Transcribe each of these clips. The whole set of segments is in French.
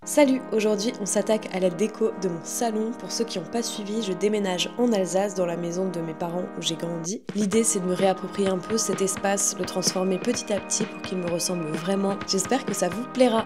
Salut, aujourd'hui on s'attaque à la déco de mon salon. Pour ceux qui n'ont pas suivi, je déménage en Alsace dans la maison de mes parents où j'ai grandi. L'idée c'est de me réapproprier un peu cet espace, le transformer petit à petit pour qu'il me ressemble vraiment. J'espère que ça vous plaira.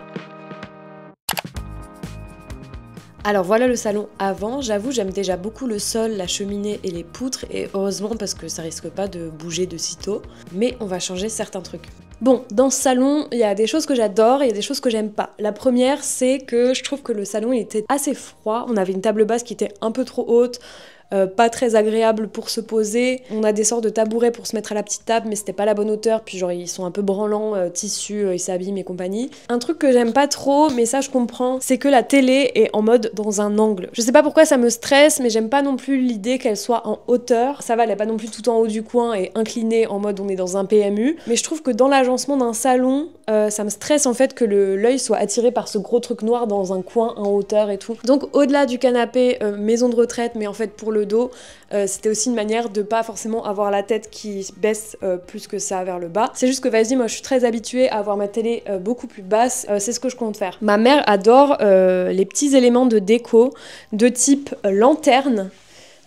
Alors voilà le salon avant, j'avoue j'aime déjà beaucoup le sol, la cheminée et les poutres et heureusement parce que ça risque pas de bouger de sitôt, mais on va changer certains trucs. Bon, dans ce salon, il y a des choses que j'adore et il y a des choses que j'aime pas. La première, c'est que je trouve que le salon il était assez froid, on avait une table basse qui était un peu trop haute, pas très agréable pour se poser. On a des sortes de tabourets pour se mettre à la petite table, mais c'était pas la bonne hauteur, puis genre ils sont un peu branlants, tissus, ils s'abîment et compagnie. Un truc que j'aime pas trop, mais ça je comprends, c'est que la télé est en mode dans un angle. Je sais pas pourquoi ça me stresse, mais j'aime pas non plus l'idée qu'elle soit en hauteur. Ça va, elle est pas non plus tout en haut du coin et inclinée en mode on est dans un PMU, mais je trouve que dans l'agencement d'un salon, ça me stresse en fait que l'œil soit attiré par ce gros truc noir dans un coin en hauteur et tout. Donc au-delà du canapé maison de retraite, mais en fait pour le dos, c'était aussi une manière de pas forcément avoir la tête qui baisse plus que ça vers le bas. C'est juste que vas-y, moi je suis très habituée à avoir ma télé beaucoup plus basse, c'est ce que je compte faire. Ma mère adore les petits éléments de déco de type lanterne,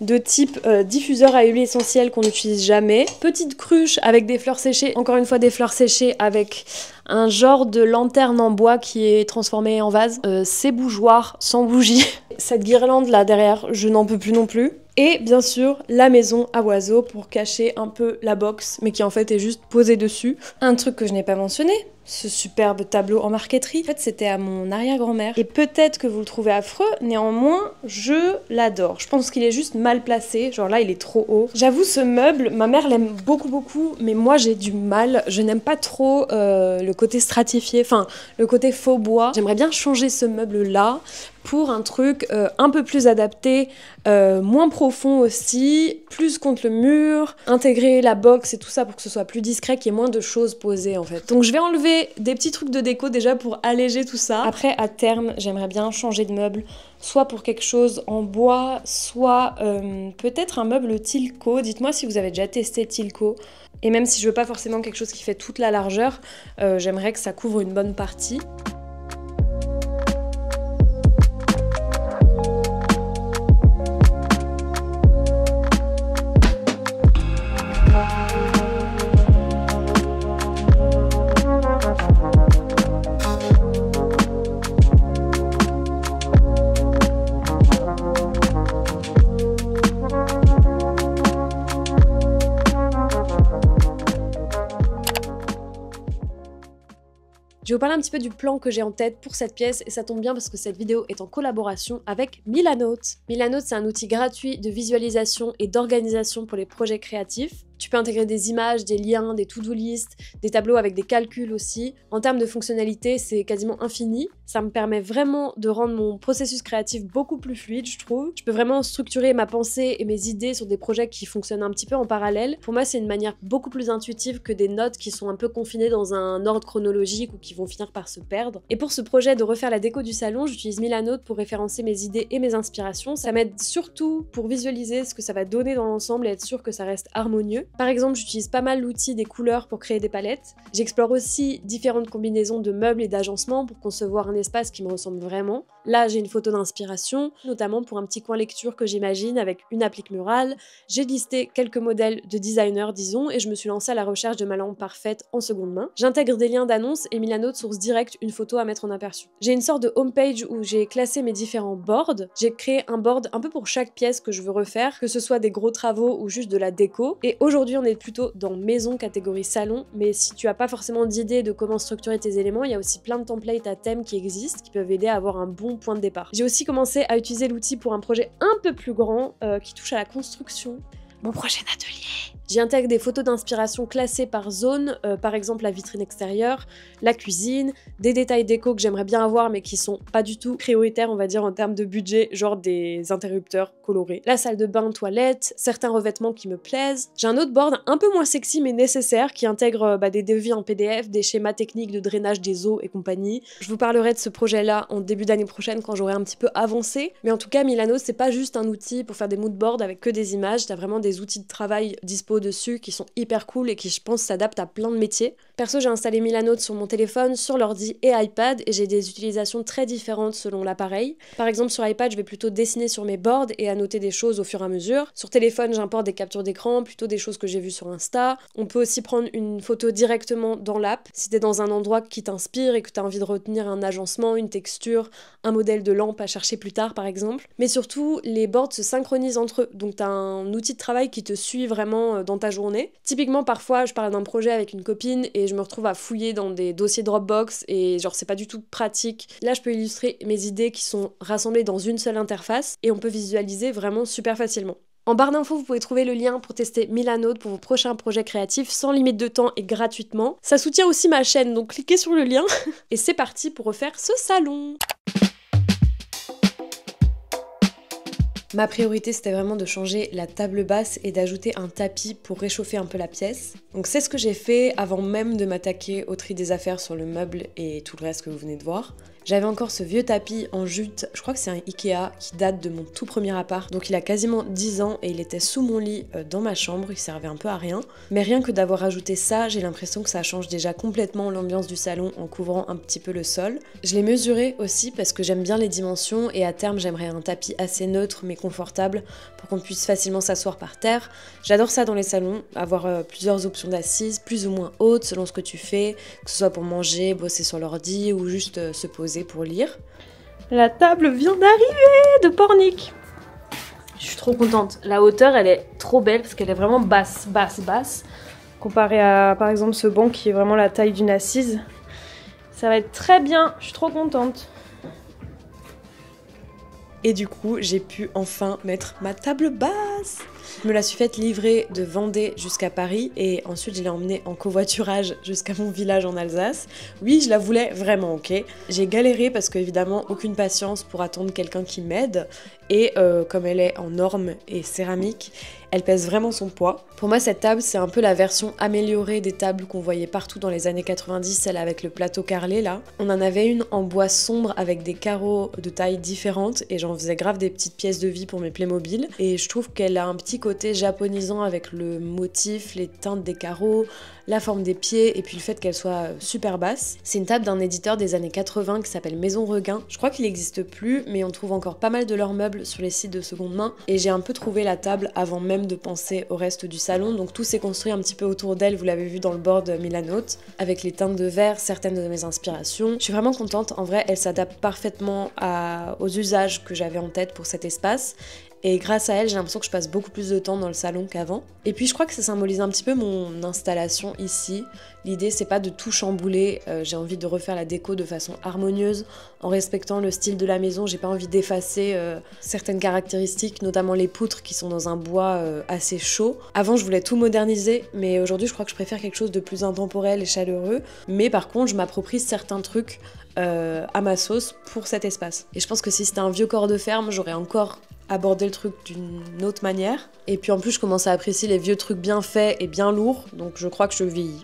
de type diffuseur à huile essentielle qu'on n'utilise jamais, petite cruche avec des fleurs séchées, encore une fois des fleurs séchées avec un genre de lanterne en bois qui est transformée en vase, ces bougeoirs sans bougie, cette guirlande là derrière, je n'en peux plus non plus. Et bien sûr, la maison à oiseaux pour cacher un peu la box, mais qui en fait est juste posée dessus. Un truc que je n'ai pas mentionné, ce superbe tableau en marqueterie. En fait, c'était à mon arrière-grand-mère. Et peut-être que vous le trouvez affreux, néanmoins, je l'adore. Je pense qu'il est juste mal placé, genre là, il est trop haut. J'avoue, ce meuble, ma mère l'aime beaucoup, mais moi, j'ai du mal. Je n'aime pas trop le côté stratifié, enfin, le côté faux bois. J'aimerais bien changer ce meuble-là pour un truc un peu plus adapté, moins profond aussi, plus contre le mur, intégrer la box et tout ça pour que ce soit plus discret, qu'il y ait moins de choses posées en fait. Donc je vais enlever des petits trucs de déco déjà pour alléger tout ça. Après à terme, j'aimerais bien changer de meuble, soit pour quelque chose en bois, soit peut-être un meuble Tilco. Dites-moi si vous avez déjà testé Tilco. Et même si je veux pas forcément quelque chose qui fait toute la largeur, j'aimerais que ça couvre une bonne partie. Je vais vous parler un petit peu du plan que j'ai en tête pour cette pièce et ça tombe bien parce que cette vidéo est en collaboration avec Milanote. Milanote, c'est un outil gratuit de visualisation et d'organisation pour les projets créatifs. Tu peux intégrer des images, des liens, des to-do list, des tableaux avec des calculs aussi. En termes de fonctionnalité, c'est quasiment infini. Ça me permet vraiment de rendre mon processus créatif beaucoup plus fluide, je trouve. Je peux vraiment structurer ma pensée et mes idées sur des projets qui fonctionnent un petit peu en parallèle. Pour moi, c'est une manière beaucoup plus intuitive que des notes qui sont un peu confinées dans un ordre chronologique ou qui vont finir par se perdre. Et pour ce projet de refaire la déco du salon, j'utilise Milanote pour référencer mes idées et mes inspirations. Ça m'aide surtout pour visualiser ce que ça va donner dans l'ensemble et être sûr que ça reste harmonieux. Par exemple, j'utilise pas mal l'outil des couleurs pour créer des palettes. J'explore aussi différentes combinaisons de meubles et d'agencements pour concevoir un espace qui me ressemble vraiment. Là, j'ai une photo d'inspiration, notamment pour un petit coin lecture que j'imagine avec une applique murale. J'ai listé quelques modèles de designers, disons, et je me suis lancée à la recherche de ma lampe parfaite en seconde main. J'intègre des liens d'annonces et Milanote source direct une photo à mettre en aperçu. J'ai une sorte de homepage où j'ai classé mes différents boards. J'ai créé un board un peu pour chaque pièce que je veux refaire, que ce soit des gros travaux ou juste de la déco. Et aujourd'hui, on est plutôt dans maison catégorie salon, mais si tu as pas forcément d'idée de comment structurer tes éléments, il y a aussi plein de templates à thème qui existent, qui peuvent aider à avoir un bon point de départ. J'ai aussi commencé à utiliser l'outil pour un projet un peu plus grand, qui touche à la construction. Mon prochain atelier. J'y intègre des photos d'inspiration classées par zone, par exemple la vitrine extérieure, la cuisine, des détails déco que j'aimerais bien avoir mais qui sont pas du tout prioritaires on va dire en termes de budget, genre des interrupteurs colorés, la salle de bain, toilette, certains revêtements qui me plaisent. J'ai un autre board un peu moins sexy mais nécessaire qui intègre des devis en PDF, des schémas techniques de drainage des eaux et compagnie. Je vous parlerai de ce projet là en début d'année prochaine quand j'aurai un petit peu avancé, mais en tout cas Milanote c'est pas juste un outil pour faire des moodboards avec que des images, t'as vraiment des outils de travail dispo dessus qui sont hyper cool et qui je pense s'adaptent à plein de métiers. Perso, j'ai installé Milanote sur mon téléphone, sur l'ordi et iPad et j'ai des utilisations très différentes selon l'appareil. Par exemple, sur iPad, je vais plutôt dessiner sur mes boards et annoter des choses au fur et à mesure. Sur téléphone, j'importe des captures d'écran, plutôt des choses que j'ai vues sur Insta. On peut aussi prendre une photo directement dans l'app. Si t'es dans un endroit qui t'inspire et que t'as envie de retenir un agencement, une texture, un modèle de lampe à chercher plus tard par exemple. Mais surtout, les boards se synchronisent entre eux. Donc t'as un outil de travail qui te suit vraiment dans ta journée. Typiquement, parfois, je parle d'un projet avec une copine et je me retrouve à fouiller dans des dossiers Dropbox et genre c'est pas du tout pratique. Là, je peux illustrer mes idées qui sont rassemblées dans une seule interface et on peut visualiser vraiment super facilement. En barre d'infos, vous pouvez trouver le lien pour tester Milanote pour vos prochains projets créatifs sans limite de temps et gratuitement. Ça soutient aussi ma chaîne, donc cliquez sur le lien. Et c'est parti pour refaire ce salon. Ma priorité, c'était vraiment de changer la table basse et d'ajouter un tapis pour réchauffer un peu la pièce. Donc c'est ce que j'ai fait avant même de m'attaquer au tri des affaires sur le meuble et tout le reste que vous venez de voir. J'avais encore ce vieux tapis en jute, je crois que c'est un Ikea qui date de mon tout premier appart, donc il a quasiment 10 ans et il était sous mon lit dans ma chambre, il servait un peu à rien. Mais rien que d'avoir ajouté ça, j'ai l'impression que ça change déjà complètement l'ambiance du salon en couvrant un petit peu le sol. Je l'ai mesuré aussi parce que j'aime bien les dimensions et à terme j'aimerais un tapis assez neutre mais confortable pour qu'on puisse facilement s'asseoir par terre. J'adore ça dans les salons, avoir plusieurs options d'assises, plus ou moins hautes selon ce que tu fais, que ce soit pour manger, bosser sur l'ordi ou juste se poser pour lire. La table vient d'arriver de Pornic. Je suis trop contente. La hauteur, elle est trop belle parce qu'elle est vraiment basse, comparée à par exemple ce banc qui est vraiment la taille d'une assise. Ça va être très bien, je suis trop contente. Et du coup, j'ai pu enfin mettre ma table basse. Je me la suis faite livrer de Vendée jusqu'à Paris et ensuite je l'ai emmenée en covoiturage jusqu'à mon village en Alsace. Oui, je la voulais vraiment, ok. J'ai galéré parce qu'évidemment, aucune patience pour attendre quelqu'un qui m'aide. Et comme elle est en orme et céramique, elle pèse vraiment son poids. Pour moi, cette table, c'est un peu la version améliorée des tables qu'on voyait partout dans les années 90, celle avec le plateau carrelé là. On en avait une en bois sombre avec des carreaux de tailles différentes et j'en faisais grave des petites pièces de vie pour mes Playmobil. Et je trouve qu'elle a un petit côté japonisant avec le motif, les teintes des carreaux, la forme des pieds et puis le fait qu'elle soit super basse. C'est une table d'un éditeur des années 80 qui s'appelle Maison Regain. Je crois qu'il n'existe plus, mais on trouve encore pas mal de leurs meubles sur les sites de seconde main et j'ai un peu trouvé la table avant même de penser au reste du salon, donc tout s'est construit un petit peu autour d'elle, vous l'avez vu dans le board Milanote, avec les teintes de verre, certaines de mes inspirations. Je suis vraiment contente, en vrai elle s'adapte parfaitement aux usages que j'avais en tête pour cet espace. Et grâce à elle, j'ai l'impression que je passe beaucoup plus de temps dans le salon qu'avant. Et puis je crois que ça symbolise un petit peu mon installation ici. L'idée, c'est pas de tout chambouler, j'ai envie de refaire la déco de façon harmonieuse, en respectant le style de la maison. J'ai pas envie d'effacer certaines caractéristiques, notamment les poutres qui sont dans un bois assez chaud. Avant, je voulais tout moderniser, mais aujourd'hui, je crois que je préfère quelque chose de plus intemporel et chaleureux. Mais par contre, je m'approprie certains trucs à ma sauce pour cet espace. Et je pense que si c'était un vieux corps de ferme, j'aurais encore abordé le truc d'une autre manière. Et puis en plus, je commence à apprécier les vieux trucs bien faits et bien lourds, donc je crois que je vieillis.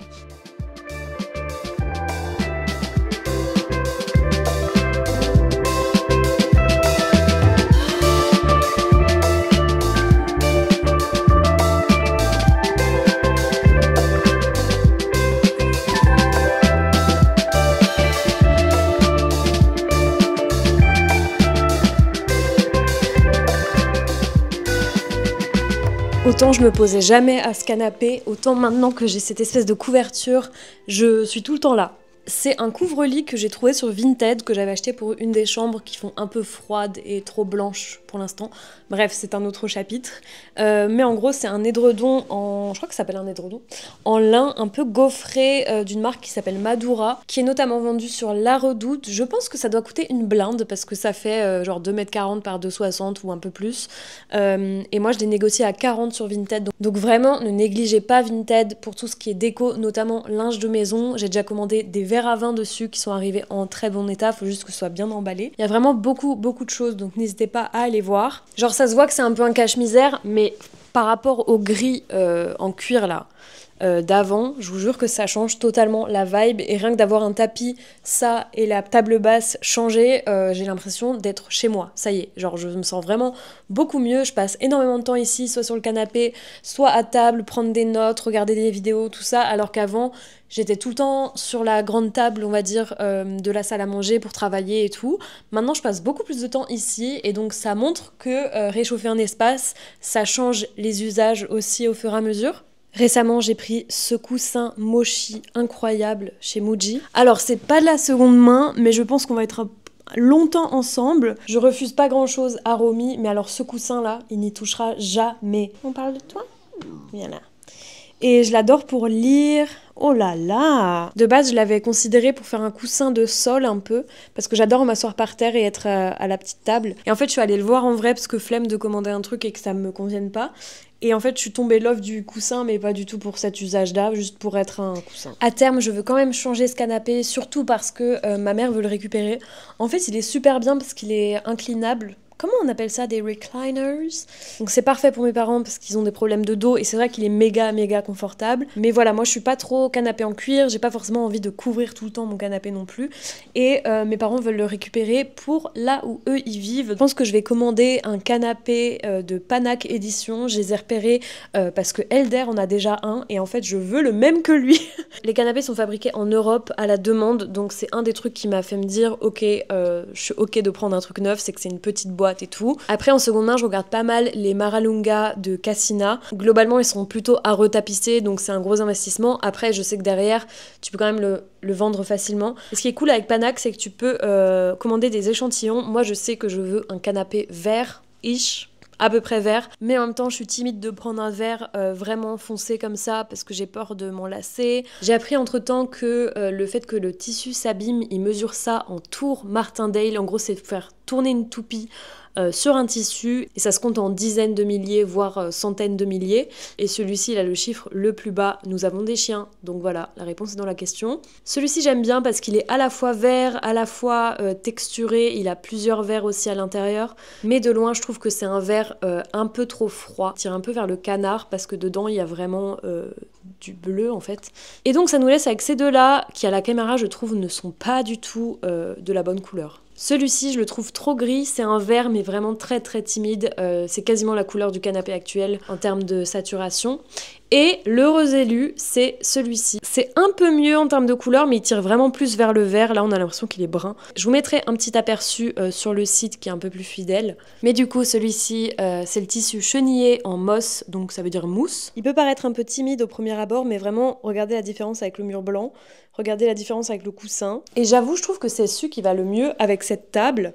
Autant je me posais jamais à ce canapé, autant maintenant que j'ai cette espèce de couverture, je suis tout le temps là. C'est un couvre-lit que j'ai trouvé sur Vinted, que j'avais acheté pour une des chambres qui font un peu froide et trop blanche pour l'instant. Bref, c'est un autre chapitre. Mais en gros, c'est un édredon je crois que ça s'appelle un édredon, en lin un peu gaufré d'une marque qui s'appelle Madura, qui est notamment vendue sur La Redoute. Je pense que ça doit coûter une blinde parce que ça fait genre 2,40 m par 2,60 m ou un peu plus. Et moi, je l'ai négocié à 40 sur Vinted. Donc vraiment, ne négligez pas Vinted pour tout ce qui est déco, notamment linge de maison. J'ai déjà commandé des verres à vin dessus qui sont arrivés en très bon état, faut juste que ce soit bien emballé. Il y a vraiment beaucoup de choses, donc n'hésitez pas à aller voir. Genre ça se voit que c'est un peu un cache-misère, mais par rapport au gris en cuir là, d'avant. Je vous jure que ça change totalement la vibe et rien que d'avoir un tapis, ça et la table basse changée, j'ai l'impression d'être chez moi. Ça y est, genre je me sens vraiment beaucoup mieux. Je passe énormément de temps ici, soit sur le canapé, soit à table, prendre des notes, regarder des vidéos, tout ça, alors qu'avant j'étais tout le temps sur la grande table, on va dire, de la salle à manger pour travailler et tout. Maintenant, je passe beaucoup plus de temps ici et donc ça montre que réchauffer un espace, ça change les usages aussi au fur et à mesure. Récemment, j'ai pris ce coussin Mochi incroyable chez Muji. Alors, c'est pas de la seconde main, mais je pense qu'on va être longtemps ensemble. Je refuse pas grand-chose à Romy, mais alors ce coussin-là, il n'y touchera jamais. On parle de toi ? Viens là. Et je l'adore pour lire. Oh là là! De base, je l'avais considéré pour faire un coussin de sol un peu, parce que j'adore m'asseoir par terre et être à la petite table. Et en fait, je suis allée le voir en vrai, parce que flemme de commander un truc et que ça me convienne pas. Et en fait, je suis tombée love du coussin, mais pas du tout pour cet usage-là, juste pour être un coussin. À terme, je veux quand même changer ce canapé, surtout parce que ma mère veut le récupérer. En fait, il est super bien parce qu'il est inclinable. Comment on appelle ça, des recliners? Donc c'est parfait pour mes parents parce qu'ils ont des problèmes de dos et c'est vrai qu'il est méga confortable. Mais voilà, moi je suis pas trop canapé en cuir, j'ai pas forcément envie de couvrir tout le temps mon canapé non plus. Et mes parents veulent le récupérer pour là où eux ils vivent. Je pense que je vais commander un canapé de Panac Édition. Je les ai repérés parce que Elder en a déjà un et en fait je veux le même que lui. Les canapés sont fabriqués en Europe à la demande, donc c'est un des trucs qui m'a fait me dire ok, je suis ok de prendre un truc neuf, c'est que c'est une petite boîte et tout. Après en seconde main je regarde pas mal les Maralunga de Cassina. Globalement ils sont plutôt à retapisser donc c'est un gros investissement. Après je sais que derrière tu peux quand même le vendre facilement. Et ce qui est cool avec Panac c'est que tu peux commander des échantillons. Moi je sais que je veux un canapé vert-ish, à peu près vert, mais en même temps je suis timide de prendre un vert vraiment foncé comme ça parce que j'ai peur de m'en lasser. J'ai appris entre temps que le fait que le tissu s'abîme, il mesure ça en tour Martindale. En gros c'est faire tourner une toupie sur un tissu et ça se compte en dizaines de milliers voire centaines de milliers et celui-ci il a le chiffre le plus bas. Nous avons des chiens donc voilà, la réponse est dans la question. Celui-ci j'aime bien parce qu'il est à la fois vert, à la fois texturé, il a plusieurs verres aussi à l'intérieur, mais de loin je trouve que c'est un vert un peu trop froid, tire un peu vers le canard parce que dedans il y a vraiment du bleu en fait. Et donc ça nous laisse avec ces deux-là qui à la caméra je trouve ne sont pas du tout de la bonne couleur. Celui-ci, je le trouve trop gris, c'est un vert mais vraiment très timide, c'est quasiment la couleur du canapé actuel en termes de saturation. Et l'heureux élu, c'est celui-ci. C'est un peu mieux en termes de couleur, mais il tire vraiment plus vers le vert. Là, on a l'impression qu'il est brun. Je vous mettrai un petit aperçu sur le site qui est un peu plus fidèle. Mais du coup, celui-ci, c'est le tissu chenillé en moss, donc ça veut dire mousse. Il peut paraître un peu timide au premier abord, mais vraiment, regardez la différence avec le mur blanc. Regardez la différence avec le coussin. Et j'avoue, je trouve que c'est celui qui va le mieux avec cette table.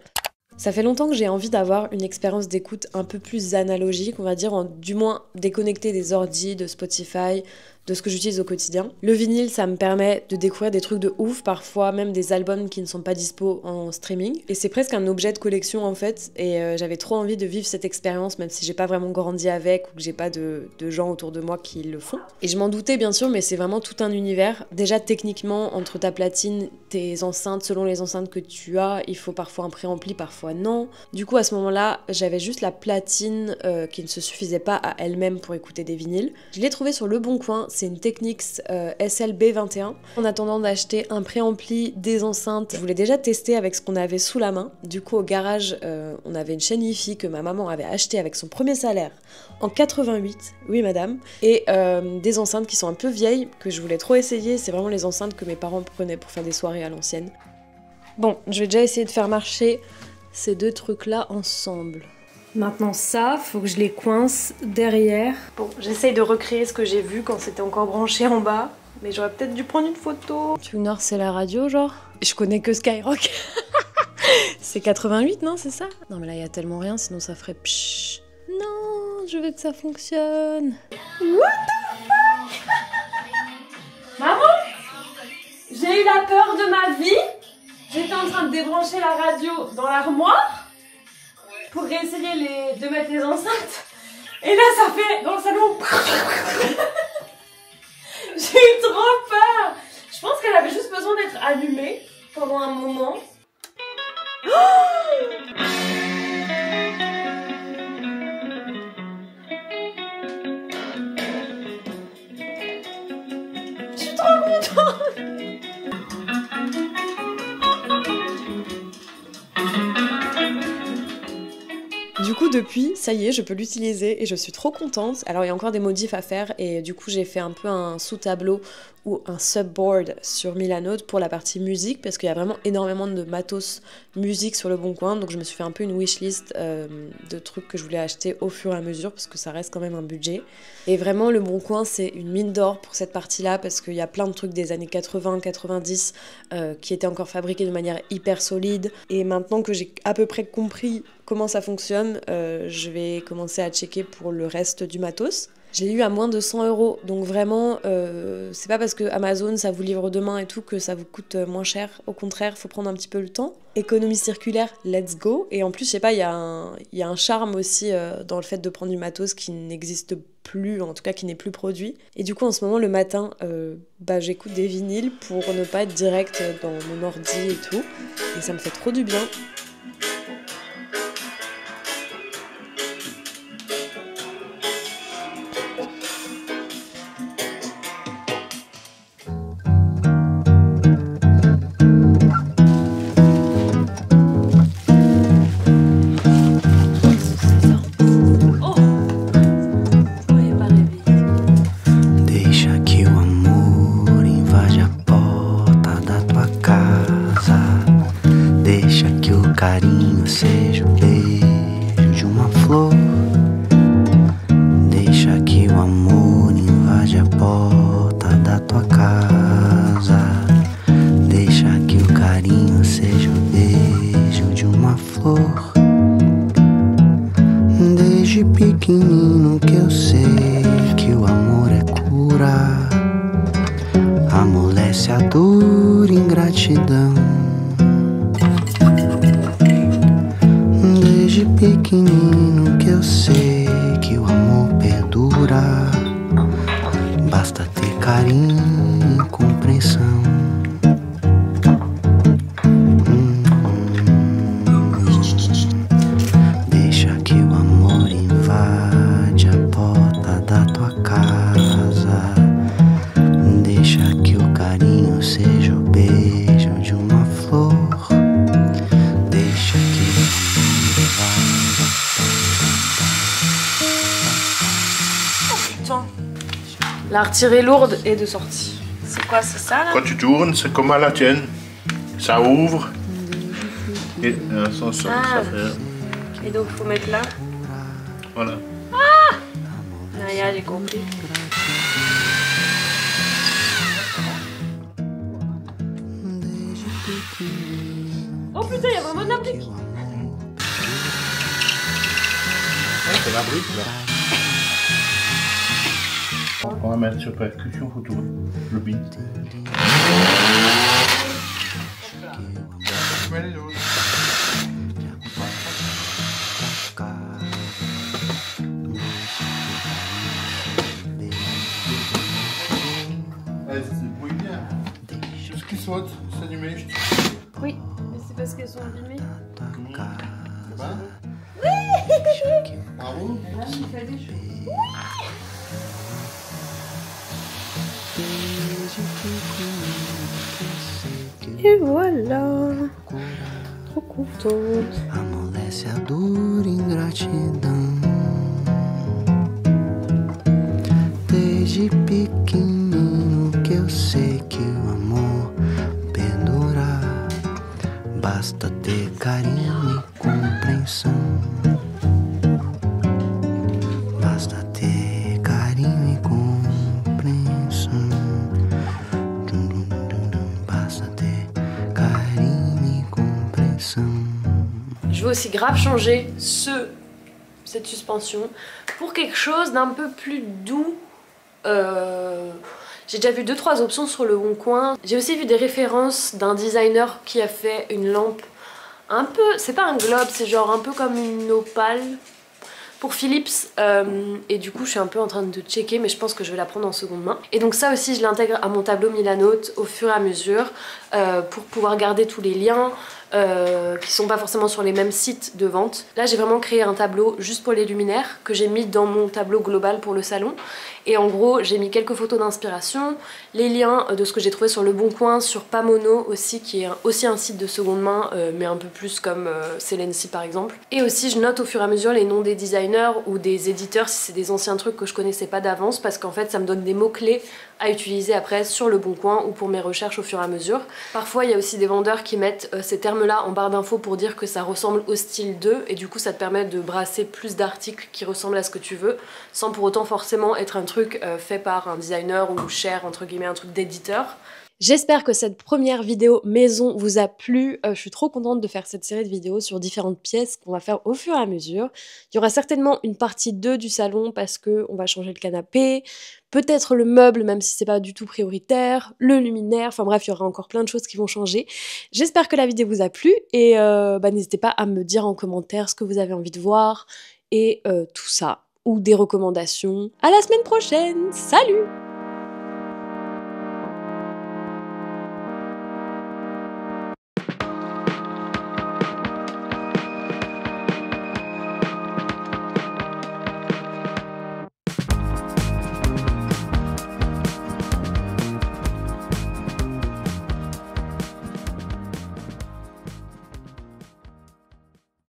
Ça fait longtemps que j'ai envie d'avoir une expérience d'écoute un peu plus analogique, on va dire, du moins déconnectée des ordis, de Spotify, de ce que j'utilise au quotidien. Le vinyle, ça me permet de découvrir des trucs de ouf, parfois même des albums qui ne sont pas dispo en streaming. Et c'est presque un objet de collection en fait, et j'avais trop envie de vivre cette expérience, même si j'ai pas vraiment grandi avec ou que j'ai pas de gens autour de moi qui le font. Et je m'en doutais bien sûr, mais c'est vraiment tout un univers. Déjà techniquement, entre ta platine, tes enceintes, selon les enceintes que tu as, il faut parfois un préampli, parfois non. Du coup à ce moment-là, j'avais juste la platine qui ne se suffisait pas à elle-même pour écouter des vinyles. Je l'ai trouvé sur Le Bon Coin. C'est une Technics SLB21. En attendant d'acheter un préampli, des enceintes, je voulais déjà tester avec ce qu'on avait sous la main. Du coup, au garage, on avait une chaîne Hi-Fi que ma maman avait acheté avec son premier salaire en 88. Oui, madame. Et des enceintes qui sont un peu vieilles, que je voulais trop essayer. C'est vraiment les enceintes que mes parents prenaient pour faire des soirées à l'ancienne. Bon, je vais déjà essayer de faire marcher ces deux trucs-là ensemble. Maintenant ça, faut que je les coince derrière. Bon, j'essaye de recréer ce que j'ai vu quand c'était encore branché en bas. Mais j'aurais peut-être dû prendre une photo. Tuner, c'est la radio, genre? Je connais que Skyrock. C'est 88, non? C'est ça? Non, mais là, il y a tellement rien, sinon ça ferait pshhh. Non, je veux que ça fonctionne. What the fuck? Maman? J'ai eu la peur de ma vie. J'étais en train de débrancher la radio dans l'armoire pour réessayer de mettre les enceintes. Et là, ça fait dans le salon. J'ai eu trop peur. Je pense qu'elle avait juste besoin d'être allumée pendant un moment. Du coup depuis, ça y est, je peux l'utiliser et je suis trop contente. Alors il y a encore des modifs à faire et du coup j'ai fait un peu un sous-tableau ou un subboard sur Milanote pour la partie musique parce qu'il y a vraiment énormément de matos musique sur le Bon Coin, donc je me suis fait un peu une wishlist de trucs que je voulais acheter au fur et à mesure parce que ça reste quand même un budget. Et vraiment le Bon Coin c'est une mine d'or pour cette partie-là parce qu'il y a plein de trucs des années 80-90 qui étaient encore fabriqués de manière hyper solide. Et maintenant que j'ai à peu près compris comment ça fonctionne, je vais commencer à checker pour le reste du matos. J'ai eu à moins de 100 €, donc vraiment, c'est pas parce que Amazon ça vous livre demain et tout que ça vous coûte moins cher. Au contraire, faut prendre un petit peu le temps. Économie circulaire, let's go. Et en plus, je sais pas, il y a un charme aussi dans le fait de prendre du matos qui n'existe plus, en tout cas qui n'est plus produit. Et du coup, en ce moment, le matin, j'écoute des vinyles pour ne pas être direct dans mon ordi et tout. Et ça me fait trop du bien. Carinho seja o beijo de uma flor. Deixa que o amor invade a porta da tua casa. Deixa que o carinho seja o beijo de uma flor. Desde pequenino que eu sei que o amor é cura. Amolece a dor e ingratidão. Desde pequenino que eu sei que o amor perdura. Basta ter carinho e compreensão. Deixa que o amor invade a porta da tua casa. Deixa que o carinho seja o beijo de uma flor. Deixa que La retirée lourde est de sortie. C'est quoi, c'est ça là? Quand tu tournes, c'est comme à la tienne. Ça ouvre. Et ça fait. Et donc il faut mettre là. Voilà. Ah, j'ai compris. Oh putain, il y a vraiment de la brique. C'est la brique là. On va mettre sur percussion, faut tourner le beat. C'est bruit bien. Tout ce qui saute, c'est du mèche. Oui, mais c'est parce qu'elles sont abîmées. C'est pas? Oui. Bravo. Il fait des choses. Et voilà, trop contente. Amolece a dor e ingratidão. Desde pequenino que eu sei que o amor perdura. Basta ter carinho e compreensão. Basta ter carinho e compreensão. Basta ter carinho e compreensão. Je veux aussi grave changer cette suspension pour quelque chose d'un peu plus doux. J'ai déjà vu 2-3 options sur le Bon Coin. J'ai aussi vu des références d'un designer qui a fait une lampe un peu, c'est pas un globe, c'est genre un peu comme une opale pour Philips, et du coup je suis un peu en train de checker, mais je pense que je vais la prendre en seconde main. Et donc ça aussi je l'intègre à mon tableau Milanote au fur et à mesure pour pouvoir garder tous les liens, qui sont pas forcément sur les mêmes sites de vente. Là j'ai vraiment créé un tableau juste pour les luminaires que j'ai mis dans mon tableau global pour le salon. Et en gros j'ai mis quelques photos d'inspiration, les liens de ce que j'ai trouvé sur Le Bon Coin, sur Pamono aussi, qui est aussi un site de seconde main mais un peu plus comme Celency par exemple. Et aussi je note au fur et à mesure les noms des designers ou des éditeurs si c'est des anciens trucs que je connaissais pas d'avance, parce qu'en fait ça me donne des mots-clés à utiliser après sur Le Bon Coin ou pour mes recherches au fur et à mesure. Parfois il y a aussi des vendeurs qui mettent ces termes-là en barre d'infos pour dire que ça ressemble au style d'eux, et du coup ça te permet de brasser plus d'articles qui ressemblent à ce que tu veux, sans pour autant forcément être un truc fait par un designer ou cher, entre guillemets, un truc d'éditeur. J'espère que cette première vidéo maison vous a plu. Je suis trop contente de faire cette série de vidéos sur différentes pièces qu'on va faire au fur et à mesure. Il y aura certainement une partie 2 du salon parce qu'on va changer le canapé, peut-être le meuble même si c'est pas du tout prioritaire, le luminaire, enfin bref il y aura encore plein de choses qui vont changer. J'espère que la vidéo vous a plu et n'hésitez pas à me dire en commentaire ce que vous avez envie de voir et tout ça, ou des recommandations. À la semaine prochaine, salut!